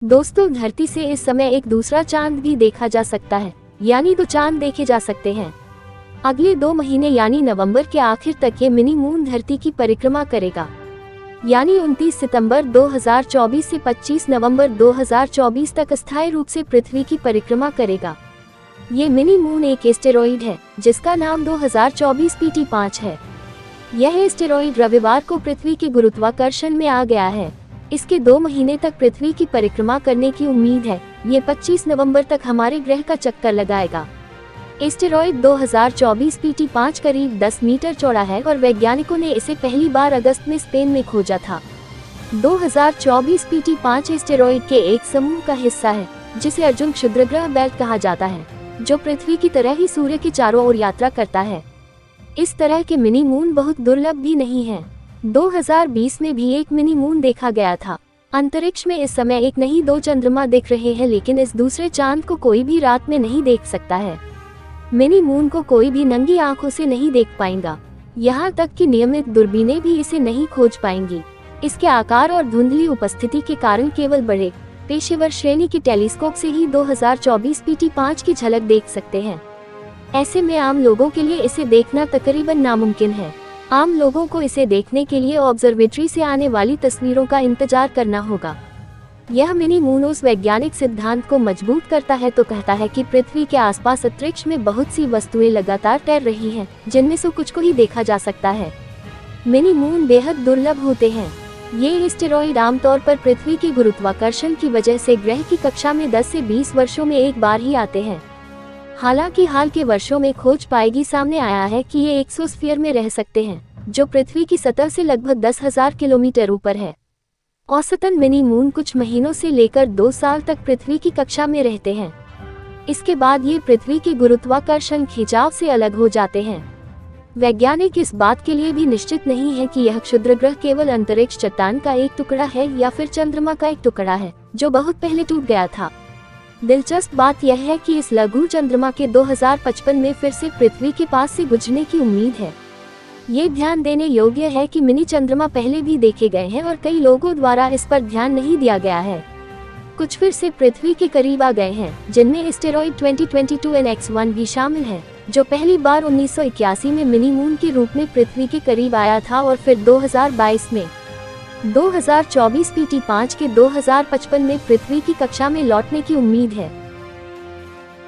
दोस्तों, धरती से इस समय एक दूसरा चांद भी देखा जा सकता है, यानी 2 चांद देखे जा सकते हैं। अगले 2 महीने यानी नवंबर के आखिर तक ये मिनी मून धरती की परिक्रमा करेगा, यानी 29 सितंबर 2024 से 25 नवंबर 2024 तक अस्थायी रूप से पृथ्वी की परिक्रमा करेगा। ये मिनी मून एक एस्टेरॉइड है जिसका नाम 2024 PT5 है। यह एस्टेरॉइड रविवार को पृथ्वी के गुरुत्वाकर्षण में आ गया है। इसके 2 महीने तक पृथ्वी की परिक्रमा करने की उम्मीद है। ये 25 नवंबर तक हमारे ग्रह का चक्कर लगाएगा। एस्टेरॉइड 2024 PT5 करीब 10 मीटर चौड़ा है और वैज्ञानिकों ने इसे पहली बार अगस्त में स्पेन में खोजा था। 2024 PT5 एस्टेरॉइड के एक समूह का हिस्सा है जिसे अर्जुन क्षुद्रग्रह बेल्ट कहा जाता है, जो पृथ्वी की तरह ही सूर्य के चारों ओर यात्रा करता है। इस तरह के मिनी मून बहुत दुर्लभ भी नहीं है। 2020 में भी एक मिनी मून देखा गया था। अंतरिक्ष में इस समय एक नहीं 2 चंद्रमा दिख रहे हैं, लेकिन इस दूसरे चांद को कोई भी रात में नहीं देख सकता है। मिनी मून को कोई भी नंगी आंखों से नहीं देख पाएगा, यहाँ तक कि नियमित दूरबीनें भी इसे नहीं खोज पाएंगी। इसके आकार और धुंधली उपस्थिति के कारण केवल बड़े पेशेवर श्रेणी के टेलीस्कोप से ही 2024 PT5 की झलक देख सकते हैं। ऐसे में आम लोगों के लिए इसे देखना तकरीबन नामुमकिन है। आम लोगों को इसे देखने के लिए ऑब्जर्वेटरी से आने वाली तस्वीरों का इंतजार करना होगा। यह मिनी मून उस वैज्ञानिक सिद्धांत को मजबूत करता है तो कहता है कि पृथ्वी के आसपास अंतरिक्ष में बहुत सी वस्तुएं लगातार तैर रही हैं, जिनमें से कुछ को ही देखा जा सकता है। मिनी मून बेहद दुर्लभ होते हैं। ये एस्टेरॉइड आमतौर पर पृथ्वी के गुरुत्वाकर्षण की वजह से ग्रह की कक्षा में 10 से 20 वर्षों में एक बार ही आते हैं। हालांकि हाल के वर्षों में खोज पाएगी सामने आया है कि ये एक्सोस्फीयर में रह सकते हैं, जो पृथ्वी की सतह से लगभग 10,000 किलोमीटर ऊपर है। औसतन मिनी मून कुछ महीनों से लेकर 2 साल तक पृथ्वी की कक्षा में रहते हैं। इसके बाद ये पृथ्वी के गुरुत्वाकर्षण खिंचाव से अलग हो जाते हैं। वैज्ञानिक इस बात के लिए भी निश्चित नहीं है कि यह क्षुद्रग्रह केवल अंतरिक्ष चट्टान का एक टुकड़ा है या फिर चंद्रमा का एक टुकड़ा है जो बहुत पहले टूट गया था। दिलचस्प बात यह है कि इस लघु चंद्रमा के 2055 में फिर से पृथ्वी के पास से गुजरने की उम्मीद है। ये ध्यान देने योग्य है कि मिनी चंद्रमा पहले भी देखे गए हैं और कई लोगों द्वारा इस पर ध्यान नहीं दिया गया है। कुछ फिर से पृथ्वी के करीब आ गए हैं, जिनमें एस्टेरॉइड 2022 NX1 भी शामिल है, जो पहली बार 1981 में मिनी मून के रूप में पृथ्वी के करीब आया था और फिर 2022 में 2024 PT5 के 2055 में पृथ्वी की कक्षा में लौटने की उम्मीद है।